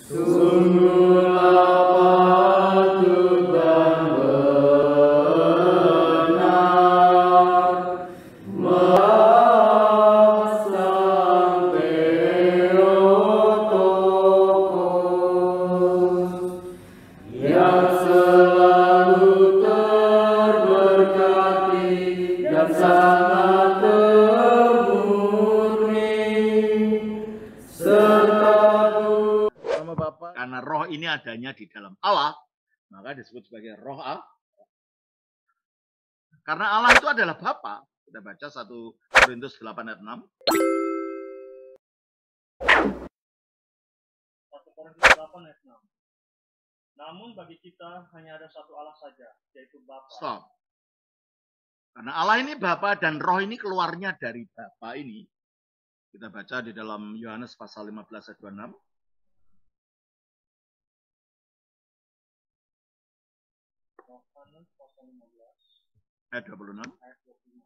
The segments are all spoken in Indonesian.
Sungguhlah patut dan benar Masang Theotokos yang selalu terberkati dan sangat termurni serta sama Bapa. Karena roh ini adanya di dalam Allah, maka disebut sebagai roh Allah. Karena Allah itu adalah Bapa. Kita baca 1 Korintus 8 ayat 6. 1 Korintus 8 ayat 6. Namun bagi kita hanya ada satu Allah saja, yaitu Bapa. Stop. Karena Allah ini Bapa dan roh ini keluarnya dari Bapa ini. Kita baca di dalam Yohanes pasal 15 ayat 26. Yohanes pasal 15 Ayat 26. ayat 25.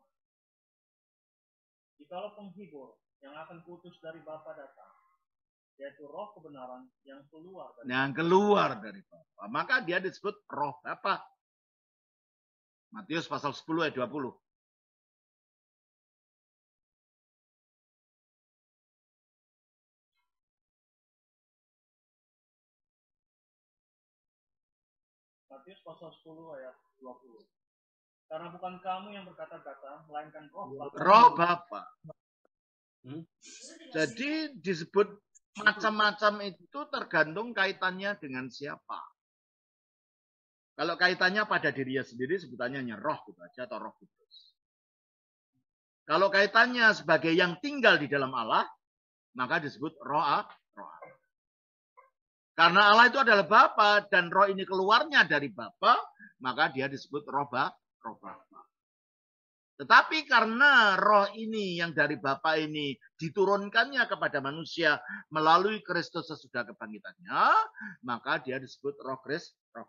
Jikalau penghibur yang akan kuutus dari Bapa datang, yaitu roh kebenaran yang keluar dari Bapa, maka dia disebut roh Bapa. Matius pasal 10 ayat 20. Matius pasal 10 ayat 20. Karena bukan kamu yang berkata-kata, melainkan roh Bapa. Roh Bapa. Jadi disebut macam-macam itu tergantung kaitannya dengan siapa. Kalau kaitannya pada dirinya sendiri sebutannya hanya roh gitu aja atau roh kudus. Kalau kaitannya sebagai yang tinggal di dalam Allah, maka disebut roh Allah. Karena Allah itu adalah Bapa dan roh ini keluarnya dari Bapa, maka dia disebut roh Bapa. Tetapi karena roh ini yang dari Bapa ini diturunkannya kepada manusia melalui Kristus sesudah kebangkitannya, maka dia disebut roh Kristus.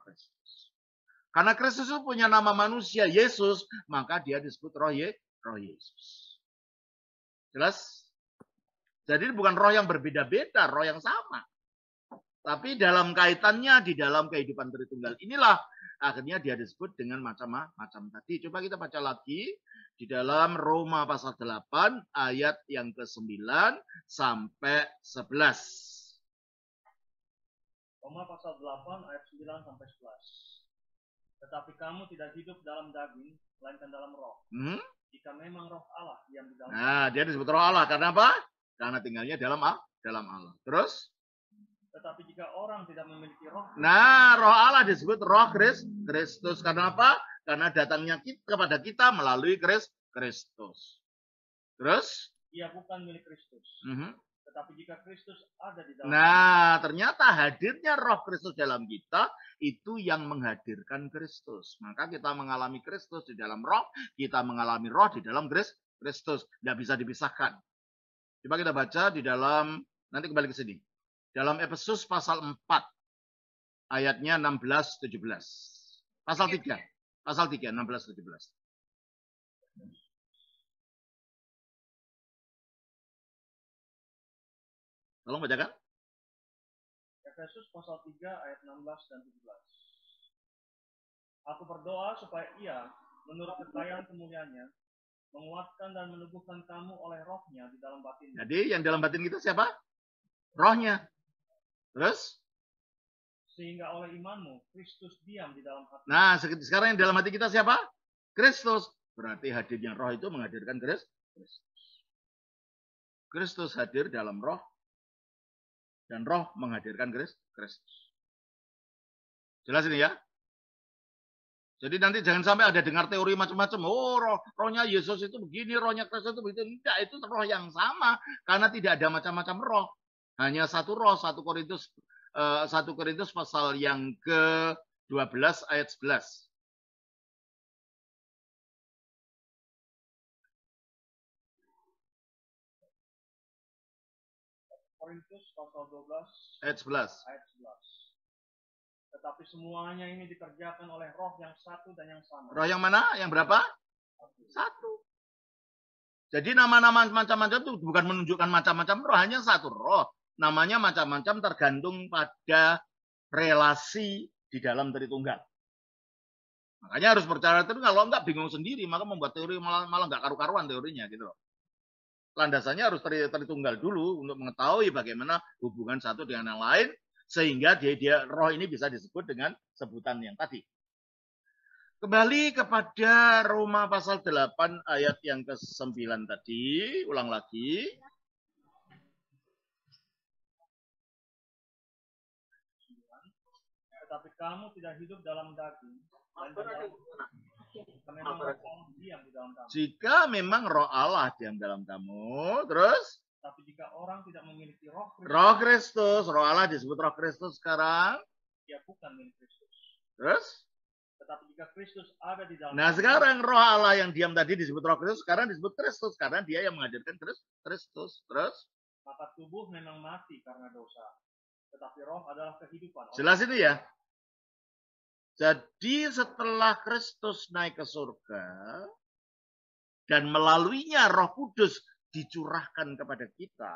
Karena Kristus itu punya nama manusia Yesus, maka dia disebut roh Yesus. Jelas? Jadi bukan roh yang berbeda-beda, roh yang sama. Tapi dalam kaitannya di dalam kehidupan Tritunggal inilah akhirnya dia disebut dengan macam-macam tadi. Coba kita baca lagi di dalam Roma pasal 8 ayat yang ke-9 sampai 11. Roma pasal 8 ayat 9 sampai 11. Tetapi kamu tidak hidup dalam daging, melainkan dalam roh. Jika memang roh Allah yang di dalam. Nah, dia disebut roh Allah karena apa? Karena tinggalnya dalam Allah. Terus? Tetapi jika orang tidak memiliki roh. Nah, roh Allah disebut roh Kristus. Karena apa? Karena datangnya kepada kita melalui Kristus. Terus? Ia bukan milik Kristus. Tetapi jika Kristus ada di dalam. Nah, ternyata hadirnya roh Kristus dalam kita itu yang menghadirkan Kristus. Maka kita mengalami Kristus di dalam roh, kita mengalami roh di dalam Kristus. Tidak bisa dipisahkan. Coba kita baca di dalam, nanti kembali ke sini. Dalam Efesus pasal 4 ayatnya 16-17. Pasal 3 16-17. Tolong bacakan. Efesus pasal 3 ayat 16 dan 17. Aku berdoa supaya ia menurut kekayaan kemuliaannya menguatkan dan meneguhkan kamu oleh rohnya di dalam batin. Jadi yang dalam batin kita siapa? Rohnya. Terus? Sehingga oleh imanmu, Kristus diam di dalam hati. Nah, sekarang yang dalam hati kita siapa? Kristus. Berarti hadirnya roh itu menghadirkan Kristus. Kristus hadir dalam roh. Dan roh menghadirkan Kristus. Jelas ini ya? Jadi nanti jangan sampai ada dengar teori macam-macam. Oh, rohnya Yesus itu begini, rohnya Kristus itu begitu. Tidak, itu roh yang sama. Karena tidak ada macam-macam roh. Hanya satu roh, 1 Korintus pasal yang ke-12 ayat 11. Korintus pasal 12 ayat 11. Tetapi semuanya ini dikerjakan oleh roh yang satu dan yang sama. Roh yang mana? Yang berapa? Satu. Jadi nama-nama macam-macam itu bukan menunjukkan macam-macam roh, hanya satu roh. namanya macam-macam tergantung pada relasi di dalam Tritunggal. Makanya harus percaya itu, kalau enggak bingung sendiri, maka membuat teori malah enggak karu-karuan teorinya gitu loh. Landasannya harus Tritunggal dulu untuk mengetahui bagaimana hubungan satu dengan yang lain, sehingga dia roh ini bisa disebut dengan sebutan yang tadi. Kembali kepada Roma pasal 8 ayat yang ke-9 tadi, ulang lagi. Tetapi kamu tidak hidup dalam daging, jika memang roh Allah diam dalam kamu, terus? Tapi jika orang tidak memiliki roh Kristus, roh Allah disebut roh Kristus sekarang? Dia bukan milik Kristus. Terus? Tetapi jika Kristus ada di dalam. Nah, sekarang roh Allah yang diam tadi disebut roh Kristus, sekarang disebut Kristus karena dia yang menghadirkan Kristus. Terus? Maka tubuh memang mati karena dosa, tetapi roh adalah kehidupan. Jelas ini ya. Jadi setelah Kristus naik ke surga dan melaluinya Roh Kudus dicurahkan kepada kita,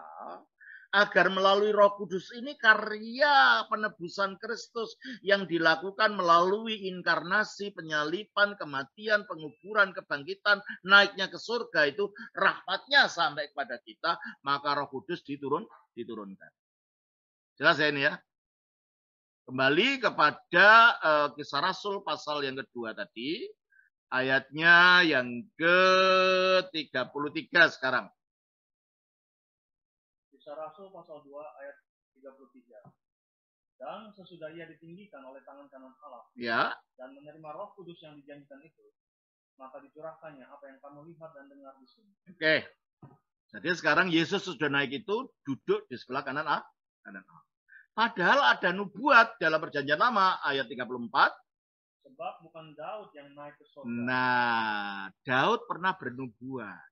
agar melalui Roh Kudus ini karya penebusan Kristus yang dilakukan melalui inkarnasi, penyalipan, kematian, penguburan, kebangkitan, naiknya ke surga itu rahmatnya sampai kepada kita, maka Roh Kudus diturunkan. Jelas ya ini ya? Kembali kepada Kisah Rasul pasal yang kedua tadi, ayatnya yang ke-33 sekarang. Kisah Rasul pasal 2 ayat 33. Dan sesudah ia ditinggikan oleh tangan kanan Allah, ya, dan menerima Roh Kudus yang dijanjikan itu, maka dicurahkannya apa yang kamu lihat dan dengar di sini. Oke. Jadi sekarang Yesus sudah naik itu duduk di sebelah kanan Allah. Padahal ada nubuat dalam Perjanjian Lama ayat 34. Sebab bukan Daud yang naik ke surga. Nah, Daud pernah bernubuat.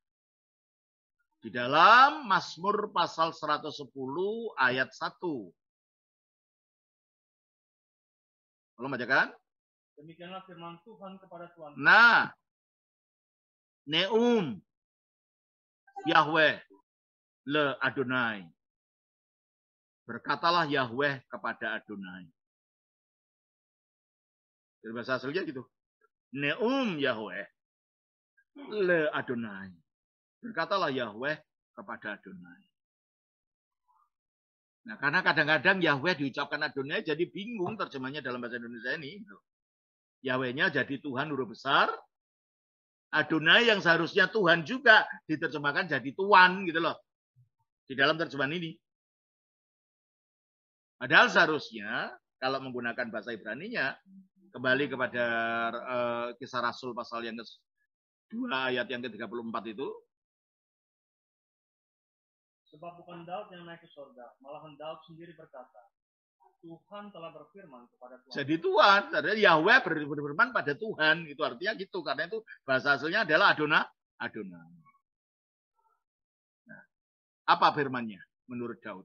Di dalam Mazmur pasal 110 ayat 1. Tolong bacakan. Demikianlah firman Tuhan kepada Tuhan. Nah, Neum Yahweh le Adonai. Berkatalah Yahweh kepada Adonai. Dari bahasa aslinya gitu. Neum Yahweh le Adonai. Berkatalah Yahweh kepada Adonai. Nah, karena kadang-kadang Yahweh diucapkan Adonai jadi bingung terjemahnya dalam bahasa Indonesia ini. Yahwehnya jadi Tuhan huruf besar. Adonai yang seharusnya Tuhan juga diterjemahkan jadi Tuan gitu loh. Di dalam terjemahan ini. Padahal seharusnya kalau menggunakan bahasa Ibraninya, kembali kepada Kisah Rasul pasal yang ke-2 ayat yang ke-34 itu. Sebab bukan Daud yang naik ke surga, malahan Daud sendiri berkata, Tuhan telah berfirman kepada Tuhan. Jadi Tuhan, Yahweh berfirman pada Tuhan, itu artinya gitu. Karena itu bahasa aslinya adalah Adonai. Nah, apa firmannya menurut Daud?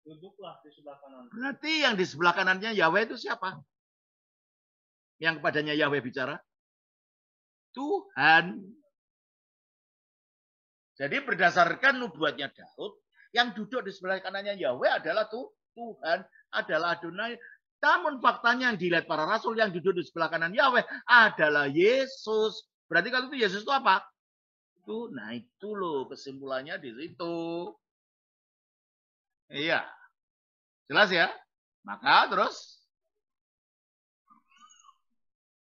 Duduklah di sebelah kanan. Berarti yang di sebelah kanannya Yahweh itu siapa? Yang kepadanya Yahweh bicara? Tuhan. Jadi berdasarkan nubuatnya Daud, yang duduk di sebelah kanannya Yahweh adalah Tuhan, adalah Adonai. Namun faktanya yang dilihat para rasul yang duduk di sebelah kanan Yahweh adalah Yesus. Berarti kalau itu Yesus itu apa? Nah itu loh kesimpulannya di situ. Iya. Jelas ya? Maka terus.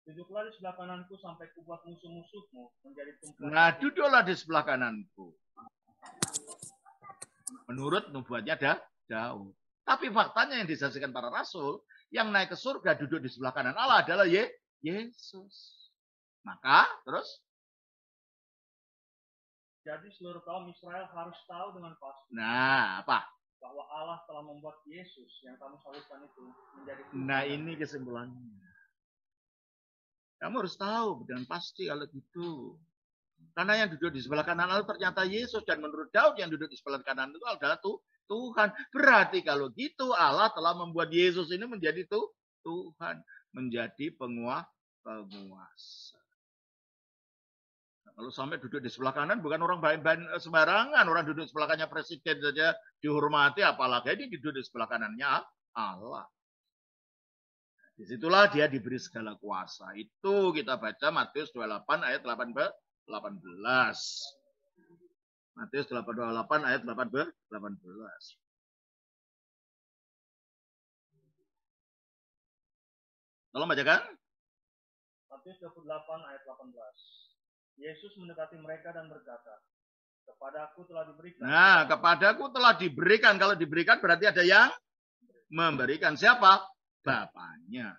Duduklah di sebelah kananku sampai kubuat musuh-musuhmu menjadi tumpuan. Nah, duduklah di sebelah kananku. Menurut nubuatnya Daud. Tapi faktanya yang disaksikan para rasul, yang naik ke surga duduk di sebelah kanan Allah adalah Yesus. Maka terus. Jadi seluruh kaum Israel harus tahu dengan pasti. Nah, apa? Bahwa Allah telah membuat Yesus yang kamu salibkan itu menjadi Tuhan. Nah, ini kesimpulannya. Kamu harus tahu dengan pasti kalau gitu. Karena yang duduk di sebelah kanan Allah ternyata Yesus. Dan menurut Daud yang duduk di sebelah kanan itu adalah Tuhan. Berarti kalau gitu Allah telah membuat Yesus ini menjadi Tuhan. Menjadi penguasa. Kalau sampai duduk di sebelah kanan bukan orang sembarangan. Orang duduk di sebelah kanannya presiden saja dihormati, apalagi dia duduk di sebelah kanannya Allah. Disitulah dia diberi segala kuasa. Itu kita baca Matius 28 ayat 18. Matius 28 ayat 18. Tolong bacakan. Matius 28 ayat 18. Yesus mendekati mereka dan berkata, kepadaku telah diberikan. Nah, kepadaku telah diberikan. Kalau diberikan berarti ada yang memberikan. Siapa? Bapaknya.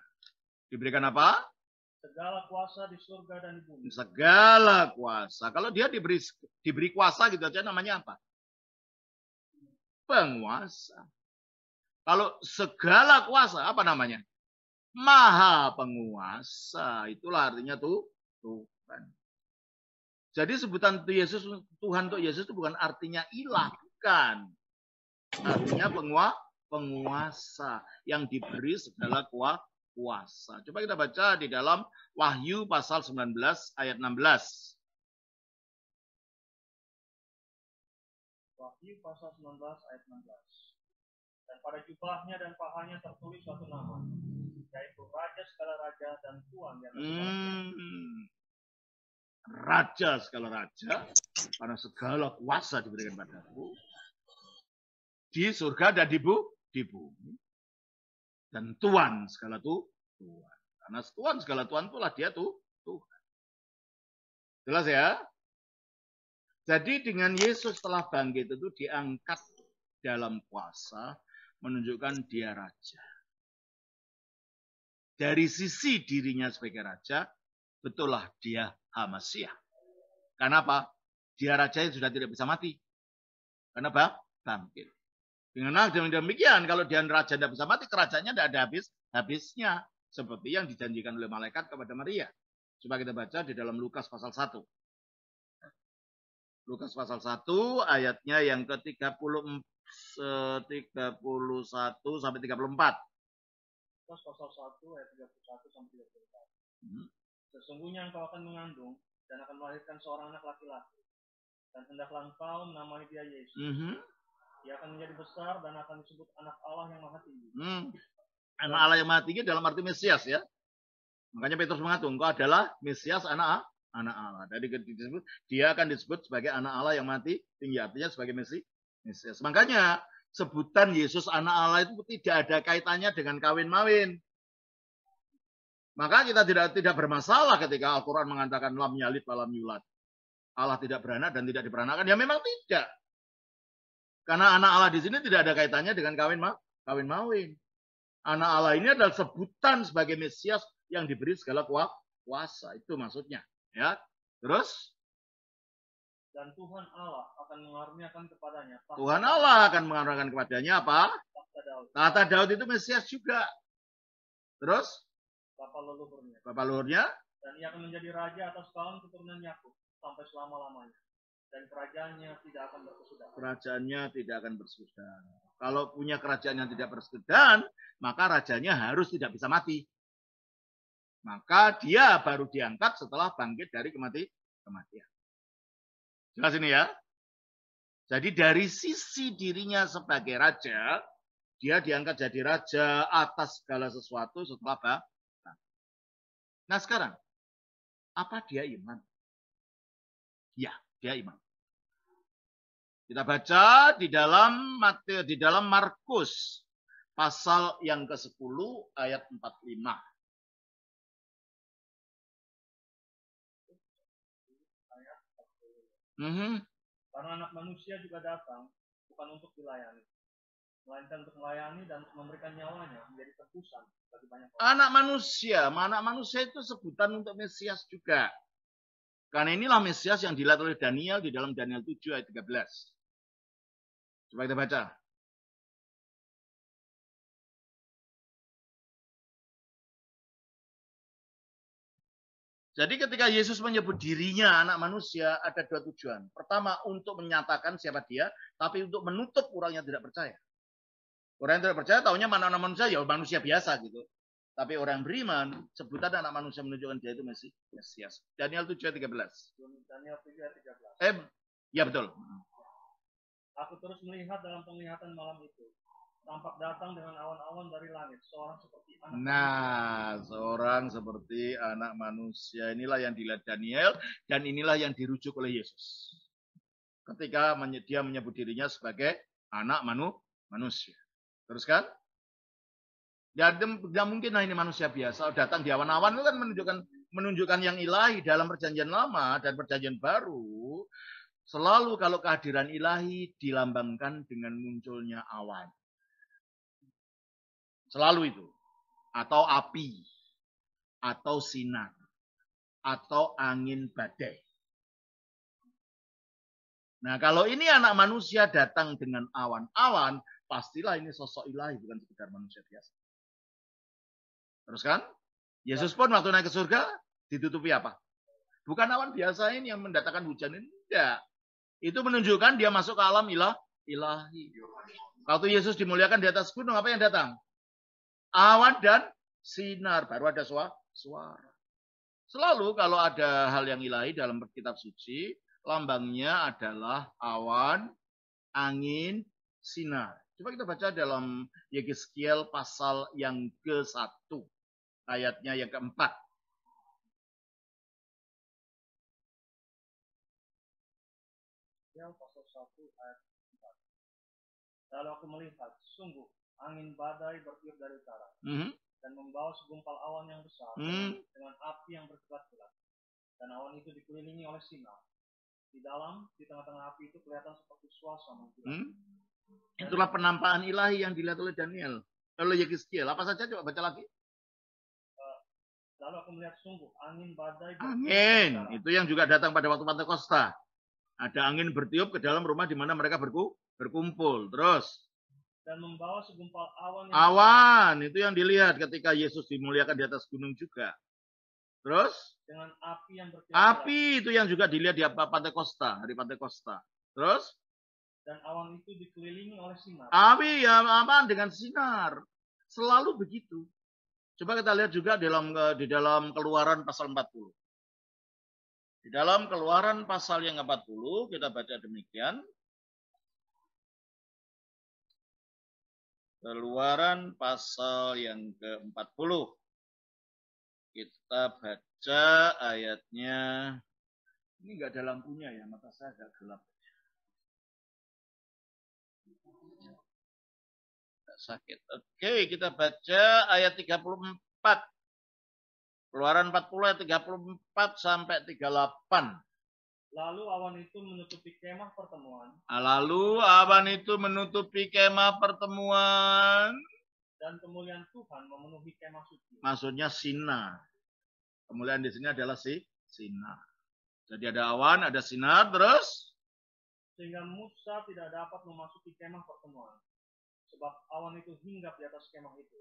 Diberikan apa? Segala kuasa di surga dan di bumi. Segala kuasa. Kalau dia diberi kuasa gitu aja namanya apa? Penguasa. Kalau segala kuasa apa namanya? Maha penguasa. Itulah artinya Tuhan. Jadi sebutan Yesus, Tuhan untuk Yesus itu bukan artinya ilah, bukan. Artinya penguasa yang diberi segala kuasa. Coba kita baca di dalam Wahyu pasal 19 ayat 16. Wahyu pasal 19 ayat 16. Dan pada jubahnya dan pahanya tertulis suatu nama, yaitu Raja segala raja dan Tuhan yang Raja segala raja, karena segala kuasa diberikan padaku di surga dan di bumi. Dan Tuhan segala Tuhan. Karena Tuhan segala Tuhan itulah dia Tuhan. Jelas ya? Jadi dengan Yesus setelah bangkit itu diangkat dalam kuasa, menunjukkan dia raja. Dari sisi dirinya sebagai raja, betullah dia Mesias. Kenapa? Dia raja yang sudah tidak bisa mati. Kenapa? Bangkit. Dengan demikian, kalau dia raja tidak bisa mati, kerajaannya tidak ada habisnya. Seperti yang dijanjikan oleh malaikat kepada Maria. Coba kita baca di dalam Lukas pasal 1. Lukas pasal 1 ayatnya yang ke-31 sampai 34. Lukas pasal 1 ayat 31 sampai 34. Sesungguhnya engkau akan mengandung dan akan melahirkan seorang anak laki-laki. Dan hendaklah engkau menamai dia Yesus. Dia akan menjadi besar dan akan disebut anak Allah yang maha tinggi. Anak Allah yang maha tinggi dalam arti Mesias ya. Makanya Petrus mengaku engkau adalah Mesias anak Allah. Jadi dia akan disebut sebagai anak Allah yang maha tinggi. Artinya sebagai Mesias. Makanya sebutan Yesus anak Allah itu tidak ada kaitannya dengan kawin-mawin. Maka kita tidak bermasalah ketika Al-Quran mengatakan lam yalid wa lam yulad. Allah tidak beranak dan tidak diperanakan. Ya memang tidak. Karena anak Allah di sini tidak ada kaitannya dengan kawin-mawin. Anak Allah ini adalah sebutan sebagai Mesias yang diberi segala kuasa. Itu maksudnya. Ya. Terus? Dan Tuhan Allah akan mengaruniakan kepadanya. Tuhan Allah akan mengaruniakan kepadanya apa? Tahta Daud itu Mesias juga. Terus? Bapa leluhurnya. Dan ia akan menjadi raja atas kaum keturunan Yakub sampai selama-lamanya. Dan kerajaannya tidak akan berkesudahan. Kerajaannya tidak akan berkesudahan. Kalau punya kerajaan yang tidak berkesudahan, maka rajanya harus tidak bisa mati. Maka dia baru diangkat setelah bangkit dari kematian. Jelas ini ya? Jadi dari sisi dirinya sebagai raja, dia diangkat jadi raja atas segala sesuatu setelah bangkit. Nah sekarang, apa dia iman? Ya, dia iman. Kita baca di dalam Markus pasal yang ke-10 ayat 45. Karena anak manusia juga datang bukan untuk dilayani, melainkan untuk melayani dan memberikan nyawanya menjadi tebusan bagi banyak orang. Anak manusia itu sebutan untuk Mesias juga. Karena inilah Mesias yang dilihat oleh Daniel di dalam Daniel 7 ayat 13. Coba kita baca. Jadi ketika Yesus menyebut dirinya anak manusia, ada dua tujuan. Pertama, untuk menyatakan siapa dia, tapi untuk menutup orang yang tidak percaya. Orang yang tidak percaya taunya mana anak manusia, ya manusia biasa gitu. Tapi orang beriman, sebutan anak manusia menunjukkan dia itu Mesias. Daniel 7 ayat 13. Daniel 7 ayat 13. Ya betul. Aku terus melihat dalam penglihatan malam itu, tampak datang dengan awan-awan dari langit, seorang seperti anak manusia. Seorang seperti anak manusia. Inilah yang dilihat Daniel, dan inilah yang dirujuk oleh Yesus. Ketika dia menyebut dirinya sebagai anak manusia. Teruskan? Tidak mungkin ini manusia biasa datang di awan-awan, itu kan menunjukkan yang ilahi dalam perjanjian lama dan perjanjian baru. Selalu kalau kehadiran ilahi dilambangkan dengan munculnya awan. Selalu itu. Atau api. Atau sinar. Atau angin badai. Nah, kalau ini anak manusia datang dengan awan-awan, pastilah ini sosok ilahi, bukan sekedar manusia biasa. Terus kan? Yesus pun waktu naik ke surga, ditutupi apa? Bukan awan biasa ini yang mendatangkan hujan ini. Tidak. Itu menunjukkan dia masuk ke alam ilahi. Waktu Yesus dimuliakan di atas gunung, apa yang datang? Awan dan sinar. Baru ada suara. Selalu kalau ada hal yang ilahi dalam kitab suci, lambangnya adalah awan, angin, sinar. Coba kita baca dalam Yehezkiel pasal yang ke-1. Ayatnya yang ke-4. Yang pasal 1 ayat 4. Lalu aku melihat, sungguh, angin badai bertiup dari utara. Dan membawa segumpal awan yang besar dengan api yang berkilat-kilat. Dan awan itu dikelilingi oleh sinar. Di tengah-tengah api itu kelihatan seperti suasana mengkilat. Itulah penampakan ilahi yang dilihat oleh Daniel. Oleh Yehezkiel. Apa saja coba baca lagi. Lalu aku melihat sungguh angin badai. Angin. Itu yang juga datang pada waktu Pentakosta. Ada angin bertiup ke dalam rumah di mana mereka berkumpul. Terus. Dan membawa segumpal awan. Awan. Itu yang dilihat ketika Yesus dimuliakan di atas gunung juga. Terus. Dengan api yang berkilat. Api itu yang juga dilihat di Pentakosta. Hari Pentakosta. Terus. Dan awan itu dikelilingi oleh sinar. Api ya aman dengan sinar. Selalu begitu. Coba kita lihat juga di dalam Keluaran pasal 40. Di dalam Keluaran pasal yang 40 kita baca demikian. Keluaran pasal yang ke-40. Kita baca ayatnya. Ini enggak ada lampunya ya, mata saya agak gelap. Sakit. Oke, kita baca ayat 34. Keluaran 40 ayat 34 sampai 38. Lalu awan itu menutupi kemah pertemuan. Dan kemuliaan Tuhan memenuhi kemah suci. Maksudnya sinar. Kemuliaan di sini adalah sinar. Jadi ada awan, ada sinar, terus sehingga Musa tidak dapat memasuki kemah pertemuan. Sebab awan itu hinggap di atas kemah itu.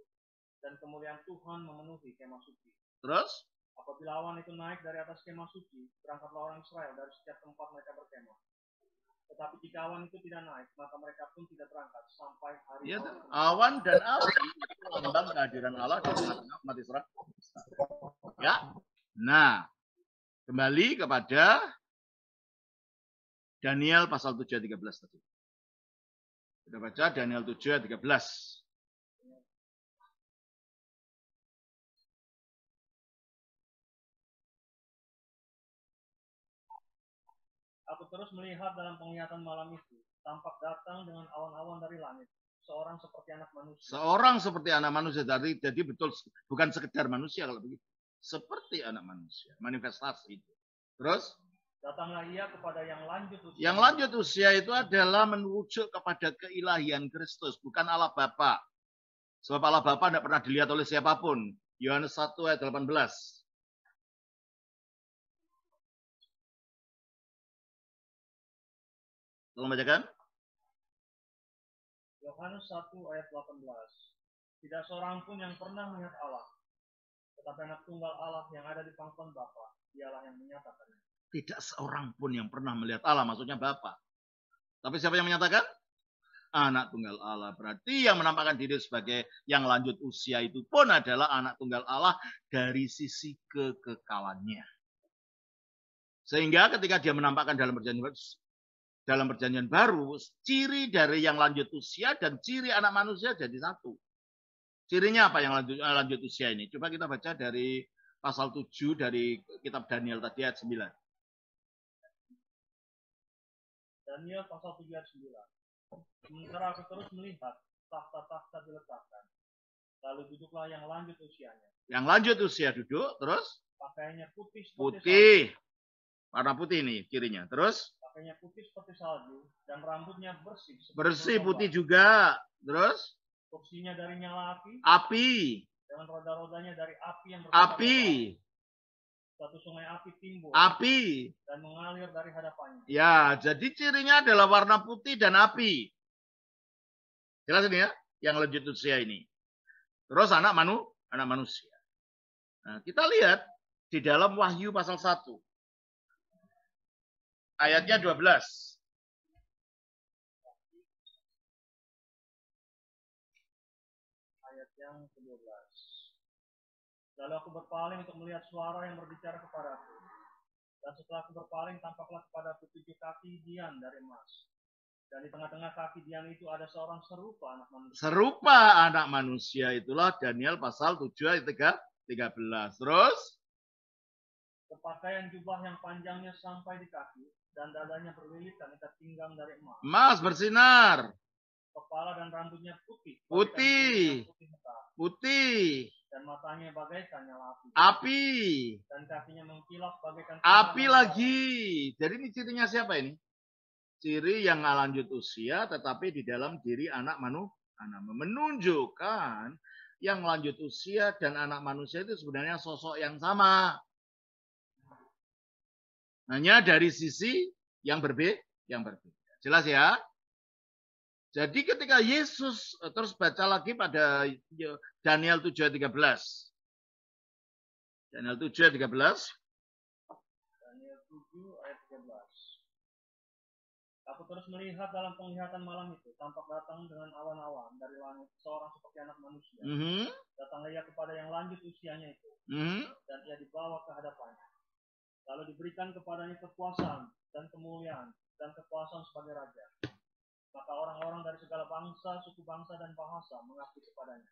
Dan kemuliaan Tuhan memenuhi kemah suci. Terus? Apabila awan itu naik dari atas kemah suci, berangkatlah orang Israel dari setiap tempat mereka berkemah. Tetapi jika awan itu tidak naik, maka mereka pun tidak berangkat sampai hari awan dan api itu lambang kehadiran Allah di tengah-tengah umat Israel. Ya. Nah, kembali kepada Daniel pasal 7 ayat 13 tadi. Kita baca Daniel 7 ayat 13. Aku terus melihat dalam penglihatan malam itu, tampak datang dengan awan-awan dari langit, seorang seperti anak manusia. Seorang seperti anak manusia. Jadi betul, bukan sekedar manusia kalau begitu. Seperti anak manusia. Manifestasi itu. Terus? Datanglah ia kepada yang lanjut usia. Yang lanjut usia itu adalah merujuk kepada keilahian Kristus, bukan Allah Bapa. Sebab Allah Bapa tidak pernah dilihat oleh siapapun. Yohanes 1 ayat 18. Tolong bacakan. Yohanes 1 ayat 18. Tidak seorang pun yang pernah melihat Allah. Tetapi anak tunggal Allah yang ada di pangkuan Bapa, dialah yang menyatakannya. Tidak seorang pun yang pernah melihat Allah, maksudnya Bapa. Tapi siapa yang menyatakan? anak tunggal Allah. Berarti yang menampakkan diri sebagai yang lanjut usia itu pun adalah anak tunggal Allah dari sisi kekekalannya. Sehingga ketika dia menampakkan dalam perjanjian baru, ciri dari yang lanjut usia dan ciri anak manusia jadi satu. Cirinya apa yang lanjut usia ini? Coba kita baca dari pasal 7 dari kitab Daniel tadi ayat 9. Daniel pasal 7 ayat 9. Sementara aku terus melihat takhta-takhta diletakkan. Lalu duduklah yang lanjut usianya. Yang lanjut usia duduk, terus? Pakaiannya putih. Putih. Warna putih ini cirinya. Terus? Pakaiannya putih seperti salju dan rambutnya bersih. Bersih putih juga. Terus? Kursinya dari nyala api. Api. Dan roda-rodanya dari api yang api. Suatu sungai api timbul. Api. Dan mengalir dari hadapannya. Ya, jadi cirinya adalah warna putih dan api. Jelas ini ya, yang lanjut usia ini. Terus anak manusia. Nah, kita lihat di dalam Wahyu pasal 1. Ayatnya 12. Ayat yang ke-12. Lalu aku berpaling untuk melihat suara yang berbicara kepadaku. Dan setelah aku berpaling, tampaklah kepadaku 7 kaki dian dari emas. Dan di tengah-tengah kaki dian itu ada seorang serupa anak manusia. Serupa anak manusia, itulah Daniel pasal 7 ayat 13. Terus? Berpakaian jubah yang panjangnya sampai di kaki, dan dadanya berlilitan ikat pinggang dari emas. Emas bersinar. Kepala dan rambutnya putih. Putih. Dan matanya bagaikan nyala api. Api. Dan kakinya mengkilap bagaikan api lagi. Jadi ini cirinya siapa ini? Ciri yang lanjut usia tetapi di dalam diri anak menunjukkan yang lanjut usia dan anak manusia itu sebenarnya sosok yang sama. Hanya dari sisi yang berbeda. Jelas ya? Jadi ketika Yesus, terus baca lagi pada Daniel 7 ayat 13. Daniel 7 ayat 13. Daniel 7 ayat 13. Aku terus melihat dalam penglihatan malam itu, tampak datang dengan awan-awan dari langit seorang seperti anak manusia. Datanglah ia kepada yang lanjut usianya itu, dan ia dibawa ke hadapannya. Lalu diberikan kepadanya kekuasaan dan kemuliaan dan kekuasaan sebagai raja. Maka orang-orang dari segala bangsa, suku bangsa, dan bahasa mengabdi kepadanya.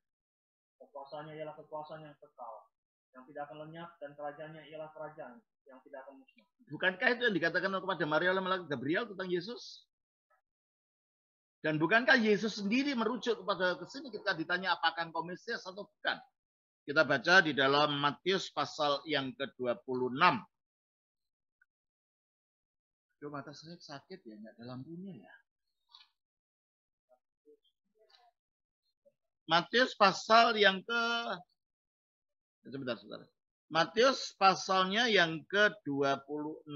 Kekuasaannya ialah kekuasaan yang kekal, yang tidak akan lenyap, dan kerajaannya ialah kerajaan yang tidak akan musnah. Bukankah itu yang dikatakan kepada Maria oleh malaikat Gabriel tentang Yesus? Dan bukankah Yesus sendiri merujuk kepada kesini ketika ditanya apakah engkau Mesias atau bukan? Kita baca di dalam Matius pasal yang ke-26. Mata saya sakit ya, nggak ada lampunya ya. Matius pasal yang sebentar. Matius pasalnya yang ke-26.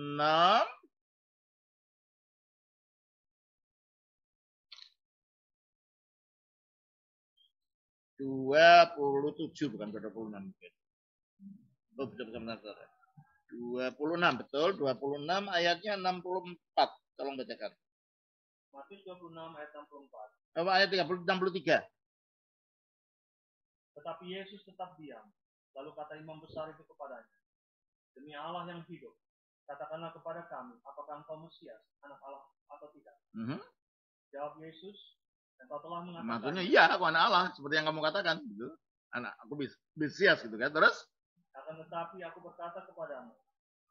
27 bukan 26 mungkin. Oh, betul. 26 betul, 26 ayatnya 64. Tolong bacakan. Matius 26 ayat 64. Ayat 63. Tetapi Yesus tetap diam. Lalu kata imam besar itu kepadanya, demi Allah yang hidup, katakanlah kepada kami, apakah engkau Mesias, anak Allah atau tidak? Jawab Yesus, engkau telah mengatakan. Maksudnya iya, aku anak Allah, seperti yang kamu katakan. Gitu. Anak aku Mesias gitu kan. Terus? Akan tetapi aku berkata kepadamu,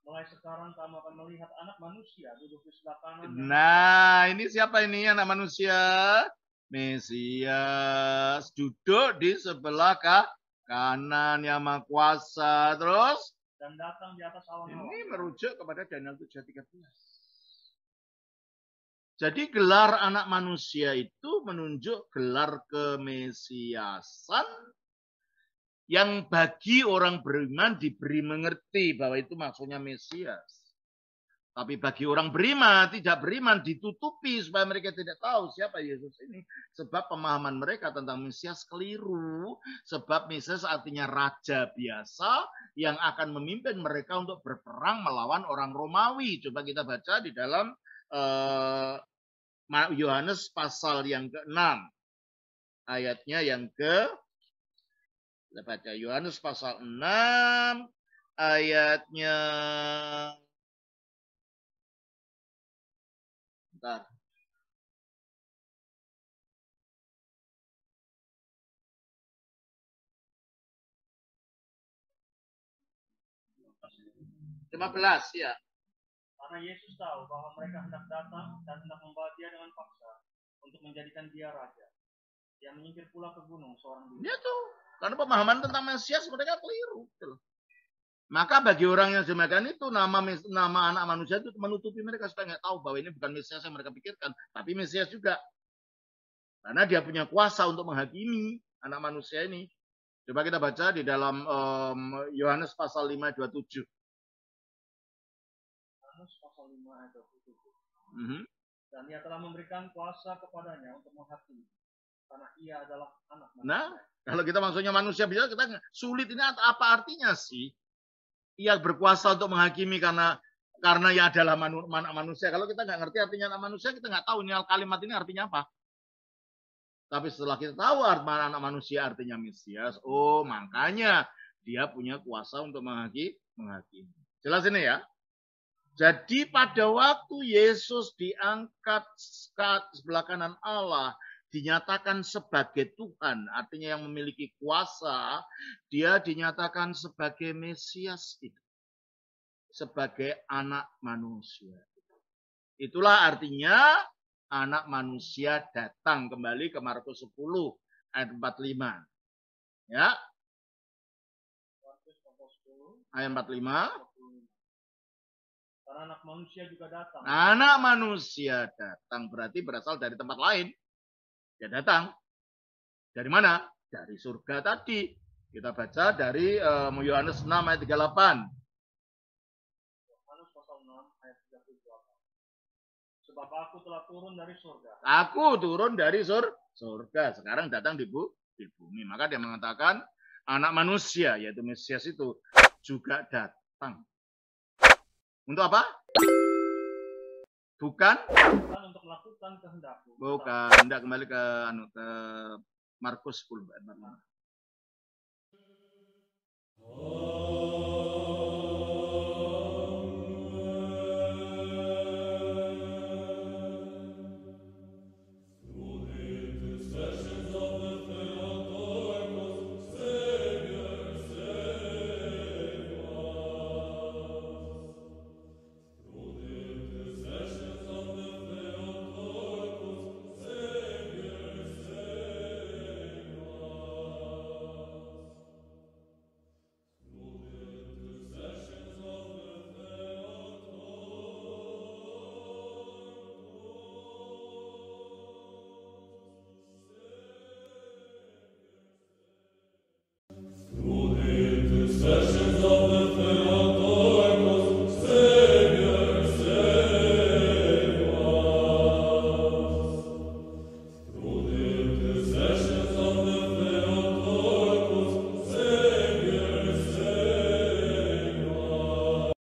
mulai sekarang kamu akan melihat anak manusia duduk di sebelah kanan. Nah, ini siapa ini anak manusia? Mesias duduk di sebelah kanan yang Maha Kuasa. Terus? Dan datang di atas awan-awan. Ini merujuk kepada Daniel 7:13. Jadi gelar anak manusia itu menunjuk gelar kemesiasan yang bagi orang beriman diberi mengerti bahwa itu maksudnya Mesias. Tapi bagi orang beriman, tidak beriman ditutupi supaya mereka tidak tahu siapa Yesus ini. Sebab pemahaman mereka tentang Mesias keliru. Sebab Mesias artinya raja biasa yang akan memimpin mereka untuk berperang melawan orang Romawi. Coba kita baca di dalam Yohanes pasal yang ke-6. Ayatnya yang kita baca Yohanes pasal 6 ayatnya bentar. Lima belas ya. Karena Yesus tahu bahwa mereka hendak datang dan hendak membawa dia dengan paksa untuk menjadikan dia raja. Dia menyingkir pula ke gunung seorang diri. Ya tuh, karena pemahaman tentang Mesias mereka keliru. Gitu. Maka bagi orang yang demikian itu nama anak manusia itu menutupi mereka supaya nggak tahu bahwa ini bukan Mesias yang mereka pikirkan, tapi Mesias juga. Karena dia punya kuasa untuk menghakimi anak manusia ini. Coba kita baca di dalam Yohanes pasal 5 ayat 27. Yohanes pasal 5 ayat 27. Dan ia telah memberikan kuasa kepadanya untuk menghakimi. Karena ia adalah anak manusia. Nah, kalau kita maksudnya manusia bisa kita sulit, ini apa artinya sih? Ia berkuasa untuk menghakimi karena ia adalah anak manusia. Kalau kita nggak ngerti artinya anak manusia, kita nggak tahu ini kalimat ini artinya apa. Tapi setelah kita tahu anak manusia artinya Mesias, oh makanya dia punya kuasa untuk menghakimi. Jelas ini ya? Jadi pada waktu Yesus diangkat ke sebelah kanan Allah, dinyatakan sebagai Tuhan, artinya yang memiliki kuasa, dia dinyatakan sebagai Mesias itu. Sebagai anak manusia. Itulah artinya anak manusia datang. Kembali ke Markus 10 ayat 45. Ya. Ayat 45. Karena anak manusia juga datang. Anak manusia datang berarti berasal dari tempat lain. Dia datang. Dari mana? Dari surga tadi. Kita baca dari Yohanes 6 ayat 38. Sebab aku telah turun dari surga. Aku turun dari surga. Sekarang datang di bumi. Maka dia mengatakan anak manusia, yaitu Mesias itu juga datang. Untuk apa? Bukan untuk melakukan kehendakku. Bukan. Tidak, kembali ke Markus 10.